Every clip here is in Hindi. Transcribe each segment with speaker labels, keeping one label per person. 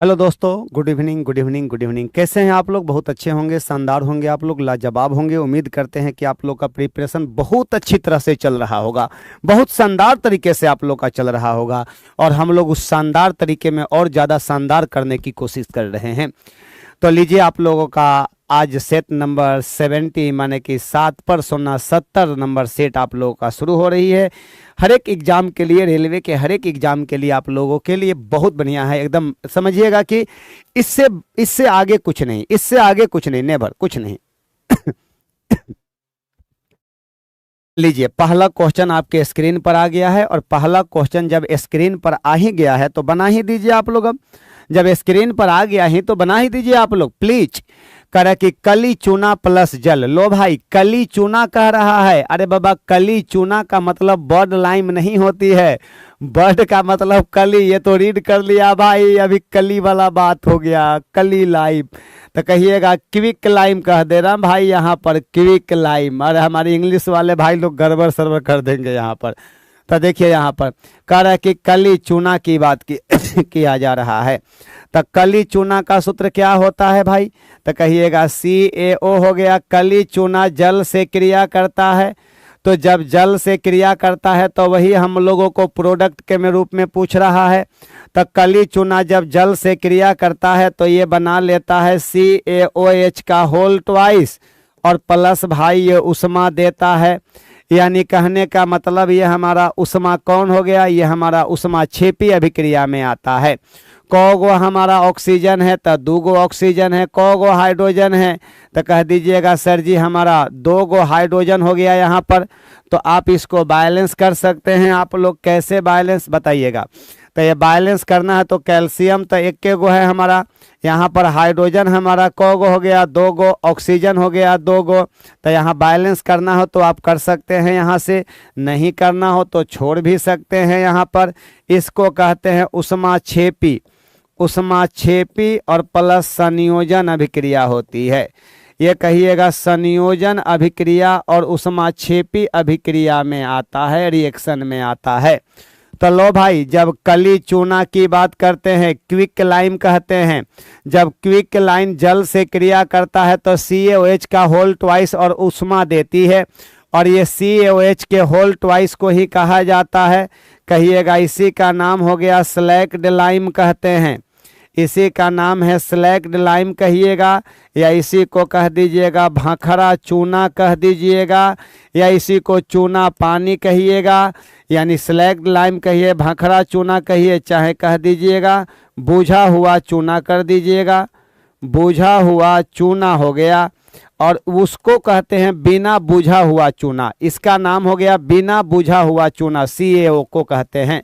Speaker 1: हेलो दोस्तों, good evening good evening good evening. कैसे हैं आप लोग? बहुत अच्छे होंगे, शानदार होंगे, आप लोग लाजवाब होंगे। उम्मीद करते हैं कि आप लोग का प्रिपरेशन बहुत अच्छी तरह से चल रहा होगा, बहुत शानदार तरीके से आप लोग का चल रहा होगा। और हम लोग उस शानदार तरीके में और ज़्यादा शानदार करने की कोशिश कर रहे हैं। तो लीजिए, आप लोगों का आज सेट नंबर 70 माने कि 7 पर 70 नंबर सेट आप लोगों का शुरू हो रही है। हर एक एग्जाम के लिए, रेलवे के हर एक एग्जाम के लिए आप लोगों के लिए बहुत बढ़िया है। एकदम समझिएगा कि इससे इससे आगे कुछ नहीं, इससे आगे कुछ नहीं, नेवर कुछ नहीं। लीजिए, पहला क्वेश्चन आपके स्क्रीन पर आ गया है। और पहला क्वेश्चन जब स्क्रीन पर आ ही गया है तो बना ही दीजिए आप लोग। अब जब स्क्रीन पर आ गया ही तो बना ही दीजिए आप लोग प्लीज। कह रहा है कि कली चूना प्लस जल। लो भाई, कली चूना कह रहा है। अरे बाबा, कली चूना का मतलब बर्ड लाइम नहीं होती है। बर्ड का मतलब कली, ये तो रीड कर लिया भाई। अभी कली वाला बात हो गया, कली लाइम। तो कहिएगा क्विक लाइम कह दे रहा भाई यहाँ पर, क्विक लाइम। अरे हमारे इंग्लिश वाले भाई लोग गड़बड़ सरबड़ कर देंगे यहाँ पर। तो देखिए, यहाँ पर कह रहा है कि कली चूना की बात की किया जा रहा है। तो कली चूना का सूत्र क्या होता है भाई? तो कहिएगा CaO हो गया। कली चूना जल से क्रिया करता है, तो जब जल से क्रिया करता है तो वही हम लोगों को प्रोडक्ट के में रूप में पूछ रहा है। तो कली चूना जब जल से क्रिया करता है तो ये बना लेता है CaOH का होल ट्वाइस, और प्लस भाई ये उष्मा देता है। यानी कहने का मतलब ये हमारा उष्मा कौन हो गया? ये हमारा उष्मा क्षेपी अभिक्रिया में आता है। कौगो हमारा ऑक्सीजन है तो 2 गो ऑक्सीजन है। कौगो हाइड्रोजन है तो कह दीजिएगा सर जी हमारा 2 गो हाइड्रोजन हो गया यहाँ पर। तो आप इसको बैलेंस कर सकते हैं। आप लोग कैसे बैलेंस बताइएगा? तो ये बैलेंस करना है तो कैल्शियम तो 1 गो है हमारा, यहाँ पर हाइड्रोजन हमारा कौगो हो गया 2 गो, ऑक्सीजन हो गया 2 गो। तो यहाँ बैलेंस करना हो तो आप कर सकते हैं, यहाँ से नहीं करना हो तो छोड़ भी सकते हैं। यहाँ पर इसको कहते हैं उष्माक्षेपी। उष्माक्षेपी और प्लस संयोजन अभिक्रिया होती है। ये कहिएगा संयोजन अभिक्रिया और उष्माक्षेपी अभिक्रिया में आता है, रिएक्शन में आता है। तो लो भाई, जब कली चूना की बात करते हैं क्विक लाइम कहते हैं। जब क्विक लाइम जल से क्रिया करता है तो CaOH का होल ट्वाइस और उष्मा देती है, और ये CaOH के होल ट्वाइस को ही कहा जाता है। कहिएगा इसी का नाम हो गया स्लैक्ड लाइम कहते हैं। इसी का नाम है स्लैक्ड लाइम कहिएगा, या इसी को कह दीजिएगा भाखरा चूना कह दीजिएगा, या इसी को चूना पानी कहिएगा। यानी स्लैक्ड लाइम कहिए, भाखरा चूना कहिए, चाहे कह दीजिएगा बूझा हुआ चूना कर दीजिएगा। बूझा हुआ चूना हो गया। और उसको कहते हैं बिना बूझा हुआ चूना। इसका नाम हो गया बिना बूझा हुआ चूना, CaO को कहते हैं।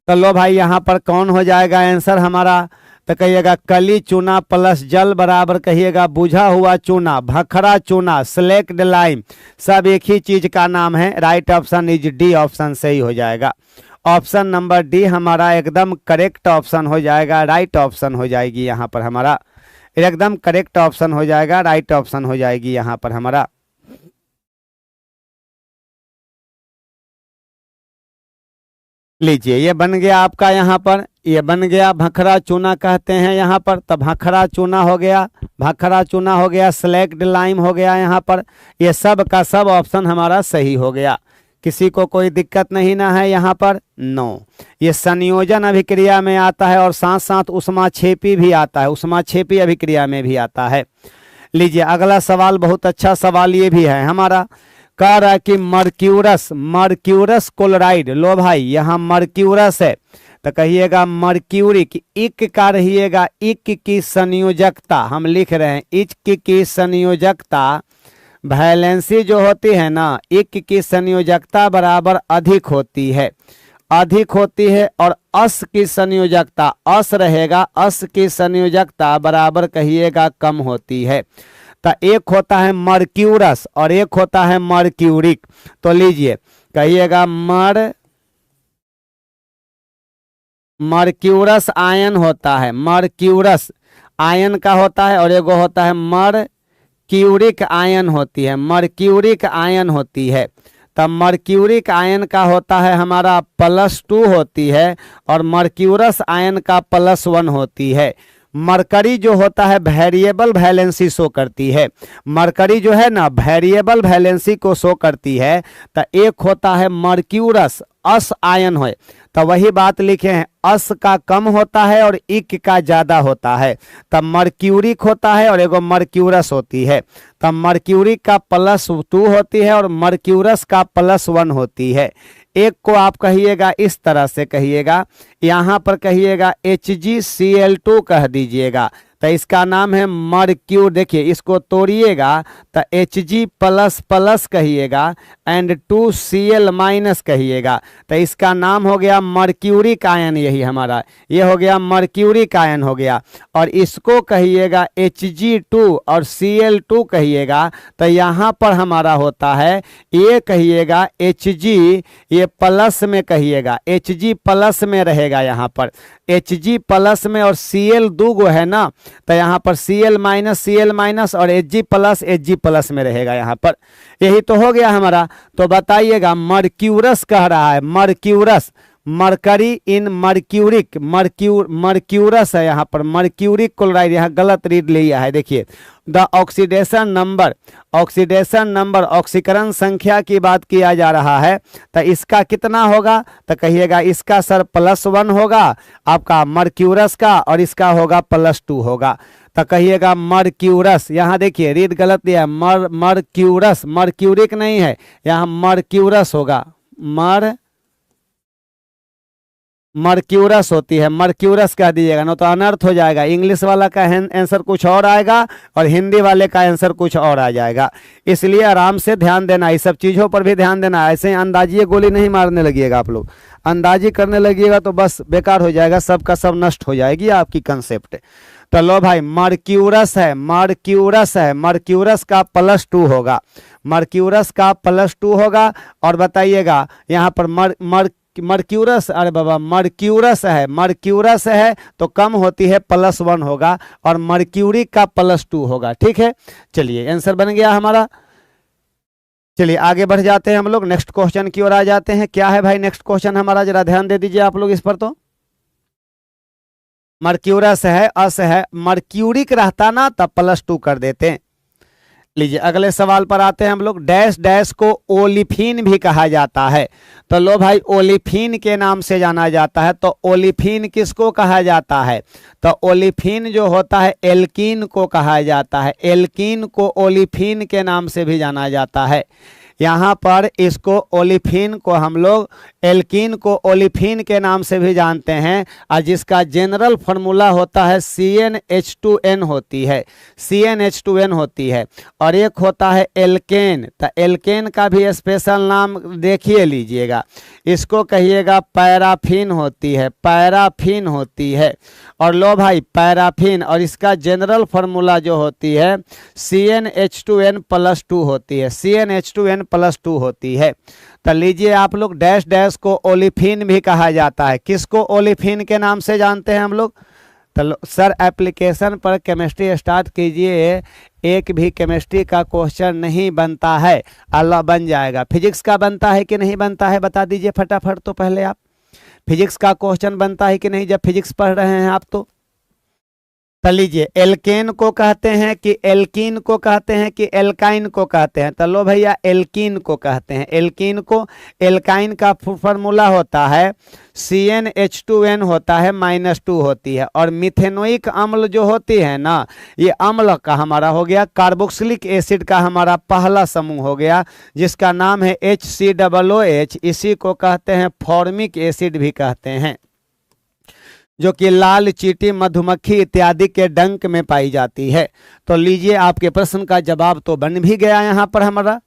Speaker 1: तो लो भाई, यहाँ पर कौन हो जाएगा आंसर हमारा? तो कहिएगा कली चूना प्लस जल बराबर कहिएगा बुझा हुआ चूना, भखरा चूना, स्लेक्ड लाइम, सब एक ही चीज का नाम है। Right option is D, option सही हो जाएगा। ऑप्शन नंबर डी हमारा एकदम करेक्ट ऑप्शन हो जाएगा, राइट ऑप्शन हो जाएगी यहाँ पर हमारा। एकदम करेक्ट ऑप्शन हो जाएगा, राइट ऑप्शन हो जाएगी यहाँ पर हमारा। लीजिए, ये बन गया आपका यहाँ पर, ये बन गया भखरा चूना कहते हैं यहाँ पर। तो भखरा चूना हो गया, भखरा चूना हो गया, स्लैक्ड लाइम हो गया यहाँ पर। ये सब का सब ऑप्शन हमारा सही हो गया। किसी को कोई दिक्कत नहीं ना है यहाँ पर? नो। ये संयोजन अभिक्रिया में आता है और साथ साथ उष्माक्षेपी भी आता है, उष्माक्षेपी अभिक्रिया में भी आता है। लीजिए, अगला सवाल बहुत अच्छा सवाल ये भी है हमारा। कह रहा है कि मर्क्यूरस, मर्क्यूरस क्लोराइड। लो भाई, यहाँ मर्क्यूरस है तो कहिएगा मर्क्यूरिक। इक का रहिएगा, इक की संयोजकता हम लिख रहे हैं। इक की संयोजकता वैलेंसी जो होती है ना, इक की संयोजकता बराबर अधिक होती है, अधिक होती है। और अस की संयोजकता, अस रहेगा, अस की संयोजकता बराबर कहिएगा कम होती है। तो एक होता है मर्क्यूरस और एक होता है मर्क्यूरिक। तो लीजिए, कहिएगा मर्क्यूरस आयन होता है, मर्क्यूरस आयन का होता है, और एगो होता है मर्क्यूरिक आयन होती है, मर्क्यूरिक आयन होती है। तब मर्क्यूरिक आयन का होता है हमारा +2 होती है और मर्क्यूरस आयन का +1 होती है। मरकरी जो होता है वेरिएबल वैलेंसी शो करती है, मरकरी जो है ना वेरिएबल वैलेंसी को शो करती है। तो एक होता है मर्क्यूरस अस आयन है, तो वही बात लिखे हैं अस का कम होता है और इक का ज्यादा होता है, तब मर्क्यूरिक होता है और एगो मर्क्यूरस होती है। तब मर्क्यूरिक का +2 होती है और मर्क्यूरस का +1 होती है। एक को आप कहिएगा इस तरह से कहिएगा, यहाँ पर कहिएगा HgCl2 कह दीजिएगा, तो इसका नाम है मर्क्यूर। देखिए इसको तोड़िएगा तो Hg++ कहिएगा एंड 2Cl- कहिएगा, तो इसका नाम हो गया मर्क्यूरिक आयन। यही हमारा ये हो गया मर्क्यूरिक आयन हो गया। और इसको कहिएगा Hg2 और Cl2 कहिएगा, तो यहाँ पर हमारा होता है ये कहिएगा Hg, ये प्लस में कहिएगा Hg+ में रहेगा यहाँ पर Hg+ में, और Cl दो गो है ना, तो यहाँ पर Cl- Cl- और Hg+ में रहेगा यहाँ पर। यही तो हो गया हमारा। तो बताइएगा मर्क्यूरस कह रहा है, मर्क्यूरस मरकरी इन मर्क्यूरिक, मर्क्यूरस है यहाँ पर, मर्क्यूरिक क्लोराइड यहाँ गलत रीड लिया है। देखिए द ऑक्सीडेशन नंबर ऑक्सीकरण संख्या की बात किया जा रहा है, तो इसका कितना होगा, तो कहिएगा इसका सर +1 होगा आपका मर्क्यूरस का, और इसका होगा +2 होगा। तो कहिएगा मर्क्यूरस, यहाँ देखिए रीड गलत दिया है, मर्क्यूरस, मर्क्यूरिक नहीं है, यहाँ मर्क्यूरस होगा, मर्क्यूरस होती है, मर्क्यूरस कह दीजिएगा, ना तो अनर्थ हो जाएगा। इंग्लिश वाला का आंसर कुछ और आएगा और हिंदी वाले का आंसर कुछ और आ जाएगा, इसलिए आराम से ध्यान देना, इस सब चीज़ों पर भी ध्यान देना। ऐसे ही अंदाजी गोली नहीं मारने लगिएगा आप लोग, अंदाजी करने लगिएगा तो बस बेकार हो जाएगा, सब का सब नष्ट हो जाएगी आपकी कंसेप्ट। तो लो भाई मर्क्यूरस है, मर्क्यूरस का +2 होगा, मर्क्यूरस का +2 होगा। और बताइएगा यहाँ पर मर्क्यूरस, अरे बाबा मर्क्यूरस है तो कम होती है +1 होगा, और मर्क्यूरी का +2 होगा। ठीक है, चलिए आंसर बन गया हमारा। चलिए आगे बढ़ जाते हैं हम लोग, नेक्स्ट क्वेश्चन की ओर आ जाते हैं। क्या है भाई नेक्स्ट क्वेश्चन हमारा, जरा ध्यान दे दीजिए आप लोग इस पर। तो मर्क्यूरस है, अस है, मर्क्यूरिक रहता ना तब +2 कर देते हैं। लीजिए अगले सवाल पर आते हैं हम लोग। डैश डैश को ओलिफिन भी कहा जाता है, तो लो भाई ओलिफिन के नाम से जाना जाता है। तो ओलिफिन किसको कहा जाता है, तो ओलिफिन जो होता है एल्कीन को कहा जाता है, एल्कीन को ओलिफिन के नाम से भी जाना जाता है। यहाँ पर इसको ओलिफिन को हम लोग एल्कीन को ओलिफिन के नाम से भी जानते हैं, और जिसका जनरल फार्मूला होता है CnH2n होती है, CnH2n होती है। और एक होता है एल्केन, तो एल्केन का भी स्पेशल नाम देखिए लीजिएगा, इसको कहिएगा पैराफिन होती है, पैराफिन होती है। और लो भाई पैराफिन, और इसका जनरल फार्मूला जो होती है CnH2n+2 होती है, CnH2n+2 होती है। तो लीजिए आप लोग डैश डैश को ओलिफिन भी कहा जाता है, किसको ओलिफिन के नाम से जानते हैं हम लोग। तो सर एप्लीकेशन पर केमिस्ट्री स्टार्ट कीजिए, एक भी केमिस्ट्री का क्वेश्चन नहीं बनता है, अल्लाह बन जाएगा। फिजिक्स का बनता है कि नहीं बनता है बता दीजिए फटाफट। तो पहले आप फिजिक्स का क्वेश्चन बनता है कि नहीं, जब फिजिक्स पढ़ रहे हैं आप। तो लीजिए एल्केन को कहते हैं कि एल्कीन को कहते हैं कि एल्काइन को कहते हैं, तो लो भैया एल्कीन को कहते हैं, एल्कीन को। एल्काइन का फार्मूला होता है CnH2n होता है -2 होती है। और मिथेनोइक अम्ल जो होती है ना, ये अम्ल का हमारा हो गया कार्बोक्सिलिक एसिड का हमारा पहला समूह हो गया, जिसका नाम है HCOOH, इसी को कहते हैं फॉर्मिक एसिड भी कहते हैं, जो कि लाल चींटी, मधुमक्खी इत्यादि के डंक में पाई जाती है। तो लीजिए आपके प्रश्न का जवाब तो बन भी गया यहाँ पर हमारा,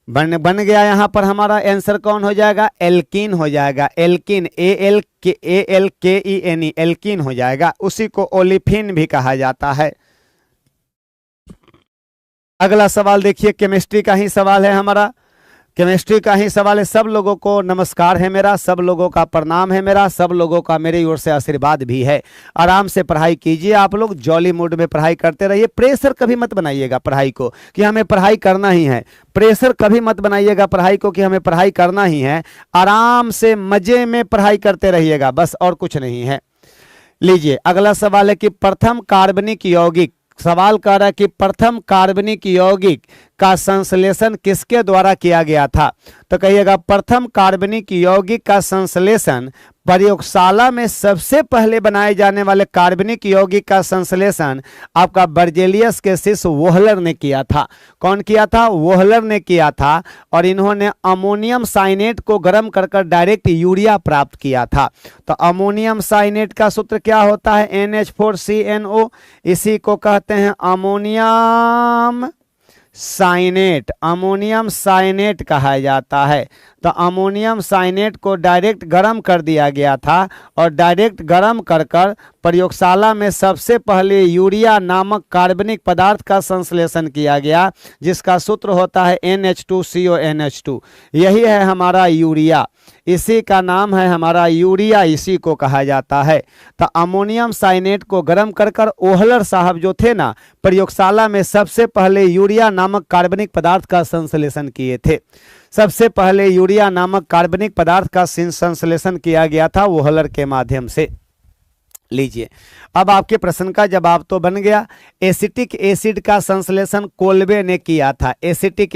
Speaker 1: बन गया यहाँ पर हमारा आंसर कौन हो जाएगा, एल्कीन हो जाएगा, एल्कीन ALKEN एल्कीन हो जाएगा, उसी को ओलिफिन भी कहा जाता है। अगला सवाल देखिए, केमिस्ट्री का ही सवाल है हमारा। केमिस्ट्री का ही सवाल है। सब लोगों को नमस्कार है मेरा, सब लोगों का प्रणाम है मेरा, सब लोगों का मेरी ओर से आशीर्वाद भी है। आराम से पढ़ाई कीजिए, आप लोग जॉली मूड में पढ़ाई करते रहिए। प्रेशर कभी मत बनाइएगा पढ़ाई को कि हमें पढ़ाई करना ही है। प्रेशर कभी मत बनाइएगा पढ़ाई को कि हमें पढ़ाई करना ही है। आराम से मजे में पढ़ाई करते रहिएगा, बस और कुछ नहीं है। लीजिए अगला सवाल है कि प्रथम कार्बनिक यौगिक, सवाल कह रहा है कि प्रथम कार्बनिक यौगिक का संश्लेषण किसके द्वारा किया गया था? तो कहिएगा प्रथम कार्बनिक यौगिक का संश्लेषण, प्रयोगशाला में सबसे पहले बनाए जाने वाले कार्बनिक यौगिक का संश्लेषण आपका बर्जेलियस के शिष्य वोहलर ने किया था। कौन किया था? वोहलर ने किया था। और इन्होंने अमोनियम साइनेट को गर्म कर डायरेक्ट यूरिया प्राप्त किया था। तो अमोनियम साइनेट का सूत्र क्या होता है? NH4CNO। इसी को कहते हैं अमोनियम साइनेट। अमोनियम साइनेट कहा जाता है। तो अमोनियम साइनेट को डायरेक्ट गर्म कर दिया गया था और डायरेक्ट गर्म कर प्रयोगशाला में सबसे पहले यूरिया नामक कार्बनिक पदार्थ का संश्लेषण किया गया, जिसका सूत्र होता है NH2CONH2। यही है हमारा यूरिया, इसी का नाम है हमारा यूरिया, इसी को कहा जाता है। तो अमोनियम साइनेट को गर्म कर ओहलर साहब जो थे ना, प्रयोगशाला में सबसे पहले यूरिया नामक कार्बनिक पदार्थ का संश्लेषण किए थे। सबसे पहले यूरिया नामक कार्बनिक पदार्थ का संश्लेषण किया गया था वोहलर के माध्यम से। लीजिए अब आपके प्रश्न का जवाब तो बन गया। एसिटिक एसिड का संश्लेषण कोल्बे ने किया था। एसिटिक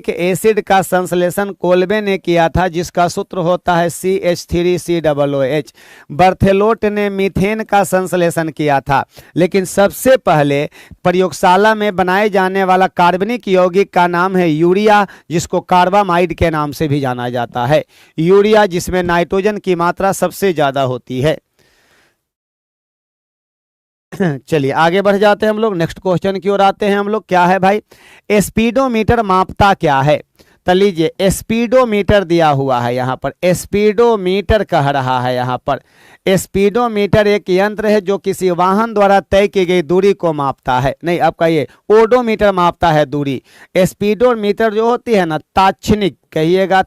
Speaker 1: एसिड का संश्लेषण कोल्बे ने किया था, जिसका सूत्र होता है CH3COOH। बर्थेलोट ने मीथेन का संश्लेषण किया था। लेकिन सबसे पहले प्रयोगशाला में बनाए जाने वाला कार्बनिक यौगिक का नाम है यूरिया, जिसको कार्बामाइड के नाम से भी जाना जाता है। यूरिया जिसमें नाइट्रोजन की मात्रा सबसे ज्यादा होती है। चलिए आगे बढ़ जाते हैं हम लोग, नेक्स्ट क्वेश्चन की ओर आते हैं हम लोग। क्या है भाई? स्पीडोमीटर मापता क्या है? तो लीजिए स्पीडोमीटर दिया हुआ है यहाँ पर, स्पीडोमीटर कह रहा है यहाँ पर। स्पीडोमीटर एक यंत्र है जो किसी वाहन द्वारा तय की गई दूरी को मापता है। नहीं, आपका ये ओडोमीटर मापता है दूरी। स्पीडोमीटर जो होती है ना, ताक्षणिक, कहिएगा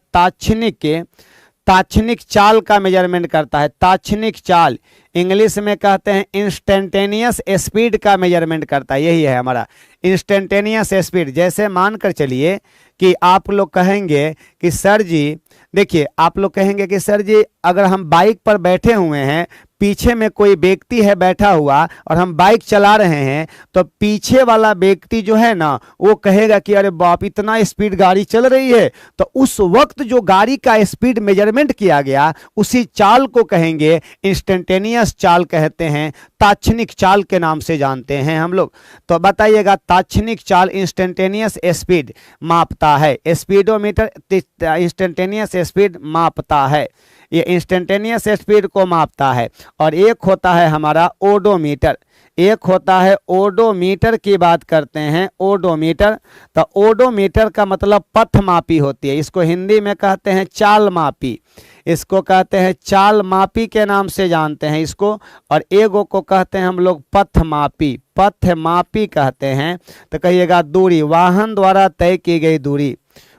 Speaker 1: ताक्षणिक चाल का मेजरमेंट करता है। ताक्षणिक चाल इंग्लिश में कहते हैं इंस्टेंटेनियस स्पीड का मेजरमेंट करता है। यही है हमारा इंस्टेंटेनियस स्पीड। जैसे मानकर चलिए कि आप लोग कहेंगे कि सर जी, देखिए आप लोग कहेंगे कि सर जी अगर हम बाइक पर बैठे हुए हैं, पीछे में कोई व्यक्ति है बैठा हुआ और हम बाइक चला रहे हैं, तो पीछे वाला व्यक्ति जो है ना, वो कहेगा कि अरे बाप इतना स्पीड गाड़ी चल रही है। तो उस वक्त जो गाड़ी का स्पीड मेजरमेंट किया गया, उसी चाल को कहेंगे इंस्टेंटेनियस चाल कहते हैं, ताक्षणिक चाल के नाम से जानते हैं हम लोग। तो बताइएगा ताक्षणिक चाल इंस्टेंटेनियस स्पीड मापता है। स्पीडोमीटर इंस्टेंटेनियस स्पीड मापता है, ये इंस्टेंटेनियस स्पीड को मापता है। और एक होता है हमारा ओडोमीटर, एक होता है ओडोमीटर की बात करते हैं, ओडोमीटर। तो ओडोमीटर का मतलब पथ मापी होती है, इसको हिंदी में कहते हैं चाल मापी, इसको कहते हैं चाल मापी के नाम से जानते हैं इसको। और एगो को कहते हैं हम लोग पथ मापी, पथ मापी कहते हैं। तो कहिएगा दूरी, वाहन द्वारा तय की गई दूरी,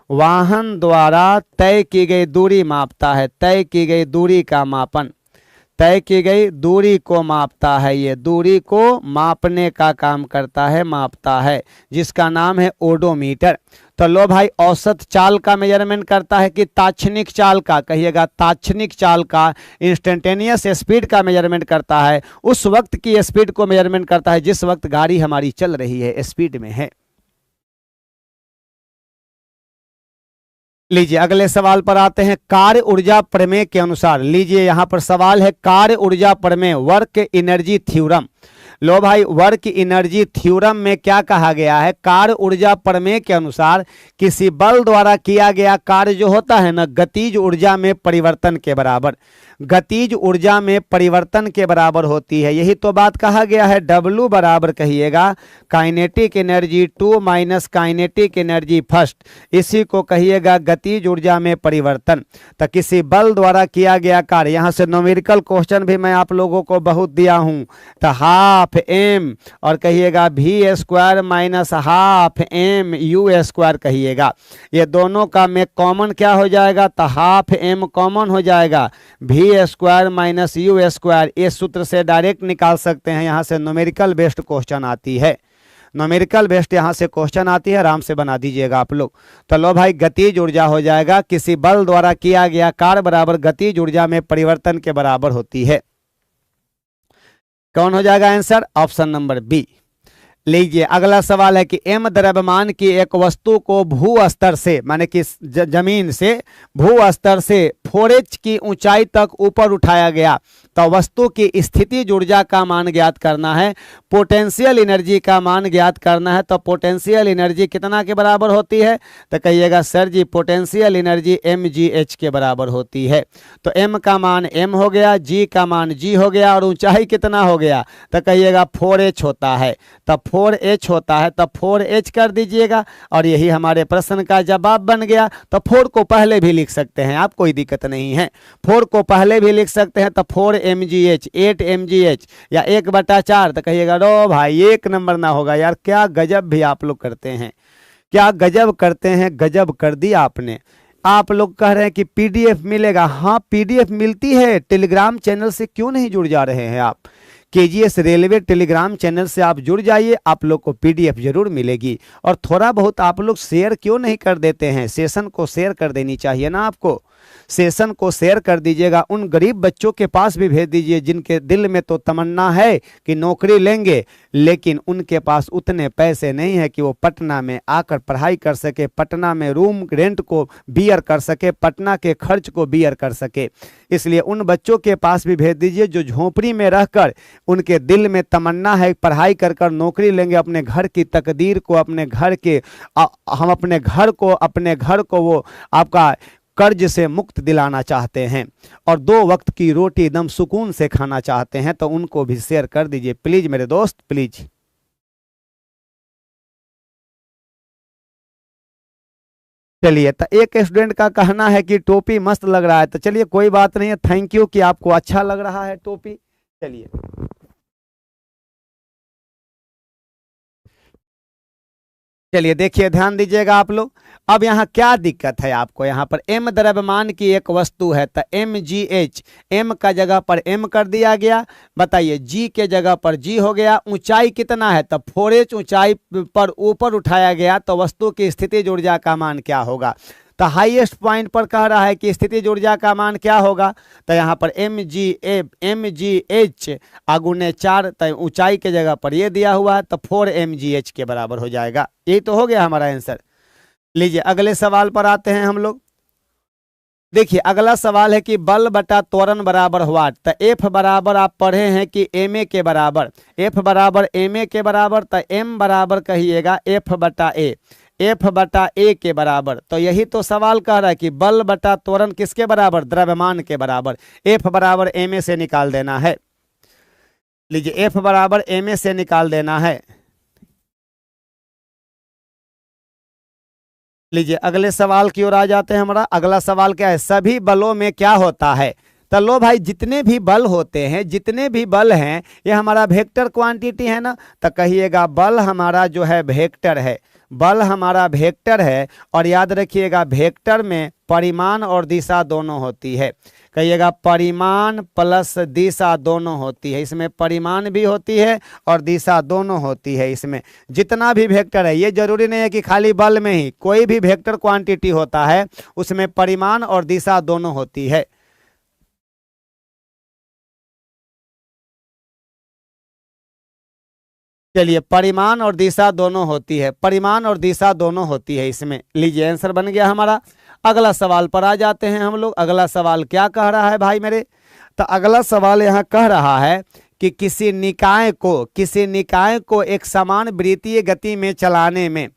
Speaker 1: वाहन द्वारा तय की गई दूरी मापता है। तय की गई दूरी का मापन, तय की गई दूरी को मापता है, ये दूरी को मापने का काम करता है, मापता है, जिसका नाम है ओडोमीटर। तो लो भाई औसत चाल का मेजरमेंट करता है कि ताक्षणिक चाल का? कहिएगा ताक्षणिक चाल का। इंस्टेंटेनियस स्पीड का मेजरमेंट करता है, उस वक्त की स्पीड को मेजरमेंट करता है जिस वक्त गाड़ी हमारी चल रही है, स्पीड में है। लीजिए अगले सवाल पर आते हैं। कार्य ऊर्जा प्रमेय के अनुसार, लीजिए यहां पर सवाल है कार्य ऊर्जा प्रमेय, वर्क एनर्जी थ्योरम। लो भाई वर्क एनर्जी थ्योरम में क्या कहा गया है? कार्य ऊर्जा प्रमेय के अनुसार किसी बल द्वारा किया गया कार्य जो होता है ना, गतिज ऊर्जा में परिवर्तन के बराबर। गतिज ऊर्जा में परिवर्तन के बराबर होती है। यही तो बात कहा गया है, W बराबर कहिएगा kinetic energy 2 minus kinetic energy first, इसी को कहिएगा गतिज ऊर्जा में परिवर्तन। तो किसी बल द्वारा किया गया कार्य, यहाँ से न्यूमेरिकल क्वेश्चन भी मैं आप लोगों को बहुत दिया हूँ, तो हाफ m और कहिएगा v square minus half m u square कहिएगा। ये दोनों का में कॉमन क्या हो जाएगा, तो हाफ m कॉमन हो जाएगा, v square minus you square. इस सूत्र से डायरेक्ट निकाल सकते हैं, यहाँ से न्यूमेरिकल बेस्ड क्वेश्चन आती है, न्यूमेरिकल बेस्ड यहाँ से क्वेश्चन आती है, आराम से बना दीजिएगा आप लोग। तो लो भाई, गतिज ऊर्जा हो जाएगा किसी बल द्वारा किया गया कार्य बराबर गतिज ऊर्जा में परिवर्तन के बराबर होती है। कौन हो जाएगा आंसर, ऑप्शन नंबर बी। लीजिए अगला सवाल है कि m द्रव्यमान की एक वस्तु को भू स्तर से, माने कि जमीन से भू स्तर से 4h की ऊंचाई तक ऊपर उठाया गया, तो वस्तु की स्थितिज ऊर्जा का मान ज्ञात करना है, पोटेंशियल एनर्जी का मान ज्ञात करना है। तो पोटेंशियल एनर्जी कितना के बराबर होती है, तो कहिएगा सर जी पोटेंशियल एनर्जी mgh के बराबर होती है। तो m का मान m हो गया, g का मान g हो गया, और ऊंचाई कितना हो गया, तो कहिएगा 4h होता है। तब 4h होता है, तब 4h कर दीजिएगा, और यही हमारे प्रश्न का जवाब बन गया। तो 4 को पहले भी लिख सकते हैं आप, कोई दिक्कत नहीं है, 4 को पहले भी लिख सकते हैं। तो 4 mgh 8 mgh या 1/4, तो कहिएगा रो भाई 1 नंबर ना होगा यार, क्या गजब भी आप लोग करते हैं, क्या गजब करते हैं, गजब कर दिया आपने। आप लोग कह रहे हैं कि पीडीएफ मिलेगा, हाँ पीडीएफ मिलती है, टेलीग्राम चैनल से क्यों नहीं जुड़ जा रहे हैं आप, केजीएस रेलवे टेलीग्राम चैनल से आप जुड़ जाइए, आप लोग को पीडीएफ जरूर मिलेगी। और थोड़ा बहुत आप लोग शेयर क्यों नहीं कर देते हैं, सेशन को शेयर कर देनी चाहिए ना आपको, सेशन को शेयर कर दीजिएगा, उन गरीब बच्चों के पास भी भेज दीजिए जिनके दिल में तो तमन्ना है कि नौकरी लेंगे, लेकिन उनके पास उतने पैसे नहीं है कि वो पटना में आकर पढ़ाई कर सके, पटना में रूम रेंट को बियर कर सके, पटना के खर्च को बियर कर सके। इसलिए उन बच्चों के पास भी भेज दीजिए जो झोपड़ी में रहकर उनके दिल में तमन्ना है पढ़ाई कर कर नौकरी लेंगे, अपने घर की तकदीर को, अपने घर के हम अपने घर को वो आपका कर्ज से मुक्त दिलाना चाहते हैं, और 2 वक्त की रोटी एकदम सुकून से खाना चाहते हैं, तो उनको भी शेयर कर दीजिए प्लीज मेरे दोस्त, प्लीज। चलिए, तो एक स्टूडेंट का कहना है कि टोपी मस्त लग रहा है, तो चलिए कोई बात नहीं है, थैंक यू कि आपको अच्छा लग रहा है टोपी। चलिए चलिए देखिए, ध्यान दीजिएगा आप लोग। अब यहाँ क्या दिक्कत है आपको, यहाँ पर m द्रव्यमान की एक वस्तु है, तो mgh, m का जगह पर m कर दिया गया, बताइए g के जगह पर g हो गया, ऊंचाई कितना है, तो 4h ऊंचाई पर ऊपर उठाया गया, तो वस्तु की स्थितिज ऊर्जा का मान क्या होगा। तो हाईएस्ट पॉइंट पर कह रहा है कि स्थितिज ऊर्जा का मान क्या होगा, तो यहाँ पर mgh आगुने 4, तो ऊंचाई के जगह पर ये दिया हुआ है, तो 4 mgh के बराबर हो जाएगा। यही तो हो गया हमारा आंसर। लीजिए अगले सवाल पर आते हैं हम लोग। देखिए अगला सवाल है कि बल बटा त्वरण बराबर व्हाट, तो F बराबर आप पढ़े हैं कि ma के बराबर, F बराबर ma के बराबर, तो m बराबर कहिएगा F बटा a, F बटा a के बराबर। तो यही तो सवाल कह रहा है कि बल बटा त्वरण किसके बराबर, द्रव्यमान के बराबर। F बराबर ma से निकाल देना है, लीजिए F बराबर ma से निकाल देना है। लीजिए अगले सवाल की ओर आ जाते हैं। हमारा अगला सवाल क्या है, सभी बलों में क्या होता है। तो लो भाई, जितने भी बल होते हैं, जितने भी बल हैं, ये हमारा वेक्टर क्वांटिटी है ना, तो कहिएगा बल हमारा जो है वेक्टर है, बल हमारा वेक्टर है। और याद रखिएगा वेक्टर में परिमाण और दिशा दोनों होती है, कहिएगा परिमाण प्लस दिशा दोनों होती है, इसमें परिमाण भी होती है और दिशा दोनों होती है। इसमें जितना भी वेक्टर है, ये जरूरी नहीं है कि खाली बल में ही, कोई भी वेक्टर क्वांटिटी होता है उसमें परिमाण और दिशा दोनों होती है। चलिए, परिमाण और दिशा दोनों होती है, परिमाण और दिशा दोनों होती है इसमें। लीजिए आंसर बन गया हमारा। अगला सवाल पर आ जाते हैं हम लोग। अगला सवाल क्या कह रहा है भाई मेरे, तो अगला सवाल यहाँ कह रहा है कि किसी निकाय को एक समान वृत्तीय गति में चलाने में,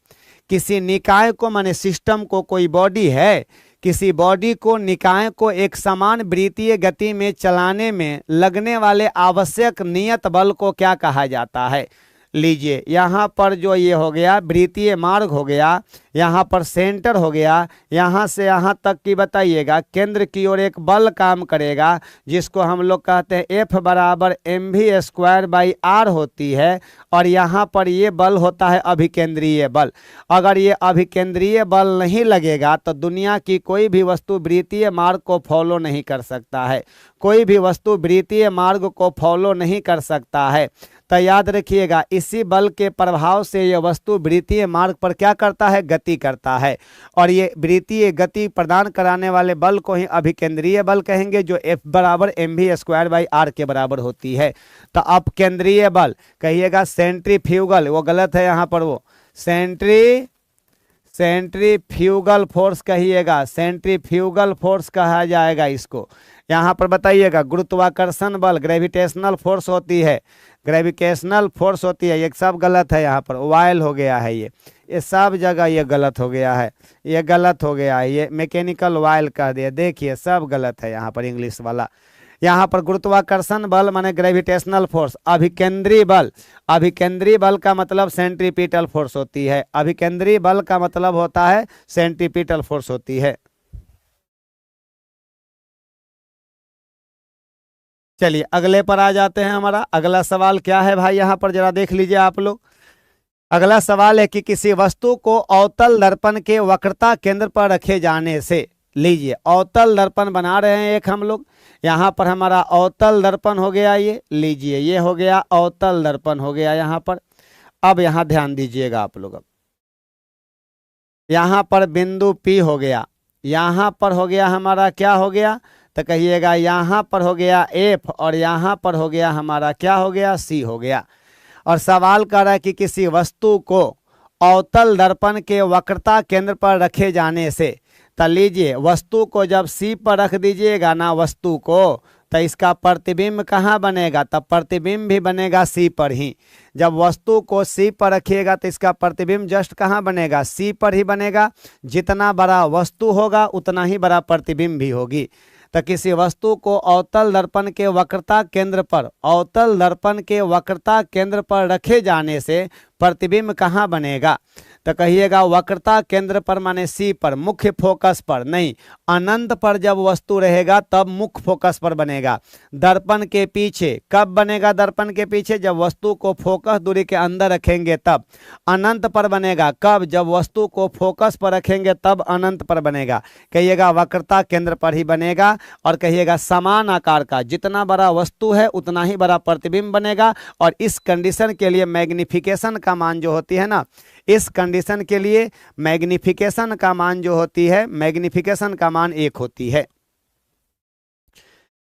Speaker 1: किसी निकाय को माने सिस्टम को, कोई बॉडी है, किसी बॉडी को, निकाय को एक समान वृत्तीय गति में चलाने में लगने वाले आवश्यक नियत बल को क्या कहा जाता है। लीजिए यहाँ पर जो ये हो गया वृत्तीय मार्ग हो गया, यहाँ पर सेंटर हो गया, यहाँ से यहाँ तक की बताइएगा केंद्र की ओर एक बल काम करेगा जिसको हम लोग कहते हैं F बराबर mv²/r होती है। और यहाँ पर ये बल होता है अभिकेंद्रीय बल। अगर ये अभिकेंद्रीय बल नहीं लगेगा तो दुनिया की कोई भी वस्तु वृत्तीय मार्ग को फॉलो नहीं कर सकता है, कोई भी वस्तु वृत्तीय मार्ग को फॉलो नहीं कर सकता है। तो याद रखिएगा इसी बल के प्रभाव से यह वस्तु वृत्तीय मार्ग पर क्या करता है, गति करता है। और ये वृत्तीय गति प्रदान कराने वाले बल को ही अभिकेंद्रीय बल कहेंगे, जो F बराबर mv²/r के बराबर होती है। तो अपकेंद्रीय बल कहिएगा सेंट्रीफ्यूगल, वो गलत है यहाँ पर, वो सेंट्रीफ्यूगल फोर्स कहिएगा, सेंट्रीफ्यूगल फोर्स कहा जाएगा इसको। यहाँ पर बताइएगा गुरुत्वाकर्षण बल ग्रेविटेशनल फोर्स होती है, ग्रेविटेशनल फोर्स होती है, ये सब गलत है। यहाँ पर वायल हो गया है, ये सब जगह ये गलत हो गया है, ये गलत हो गया है, ये मैकेनिकल वायल कह दिया। देखिए सब गलत है यहाँ पर इंग्लिश वाला। यहाँ पर गुरुत्वाकर्षण बल माने ग्रेविटेशनल फोर्स, अभिकेंद्रीय बल, अभिकेंद्रीय बल का मतलब सेंट्रीपिटल फोर्स होती है, अभिकेंद्रीय बल का मतलब होता है सेंट्रीपिटल फोर्स होती है। चलिए अगले पर आ जाते हैं। हमारा अगला सवाल क्या है भाई, यहाँ पर जरा देख लीजिए आप लोग। अगला सवाल है कि किसी वस्तु को अवतल दर्पण के वक्रता केंद्र पर रखे जाने से, लीजिए अवतल दर्पण बना रहे हैं एक हम लोग, यहाँ पर हमारा अवतल दर्पण हो गया, ये लीजिए ये हो गया अवतल दर्पण हो गया यहाँ पर। अब यहाँ ध्यान दीजिएगा आप लोग, अब यहाँ पर बिंदु P हो गया, यहाँ पर हो गया हमारा क्या हो गया, तो कहिएगा यहाँ पर हो गया F और यहाँ पर हो गया हमारा क्या हो गया, C हो गया। और सवाल कर रहा है कि किसी वस्तु को अवतल दर्पण के वक्रता केंद्र पर रखे जाने से, तो लीजिए वस्तु को जब C पर रख दीजिएगा ना वस्तु को, तो इसका प्रतिबिंब कहाँ बनेगा, तब प्रतिबिंब भी बनेगा C पर ही। जब वस्तु को C पर रखिएगा तो इसका प्रतिबिंब जस्ट कहाँ बनेगा, C पर ही बनेगा। जितना बड़ा वस्तु होगा उतना ही बड़ा प्रतिबिंब भी होगी। तो किसी वस्तु को अवतल दर्पण के वक्रता केंद्र पर, अवतल दर्पण के वक्रता केंद्र पर रखे जाने से प्रतिबिंब कहाँ बनेगा, तो कहिएगा वक्रता केंद्र पर माने C पर, मुख्य फोकस पर नहीं, अनंत पर जब वस्तु रहेगा तब मुख्य फोकस पर बनेगा। दर्पण के पीछे कब बनेगा, दर्पण के पीछे जब वस्तु को फोकस दूरी के अंदर रखेंगे तब। अनंत पर बनेगा कब, जब वस्तु को फोकस पर रखेंगे तब अनंत पर बनेगा। कहिएगा वक्रता केंद्र पर ही बनेगा। और कहिएगा समान आकार का, जितना बड़ा वस्तु है उतना ही बड़ा प्रतिबिंब बनेगा। और इस कंडीशन के लिए मैग्निफिकेशन का मान जो होती है ना, इस कंडीशन के लिए मैग्निफिकेशन का मान जो होती है, मैग्निफिकेशन का मान 1 होती है।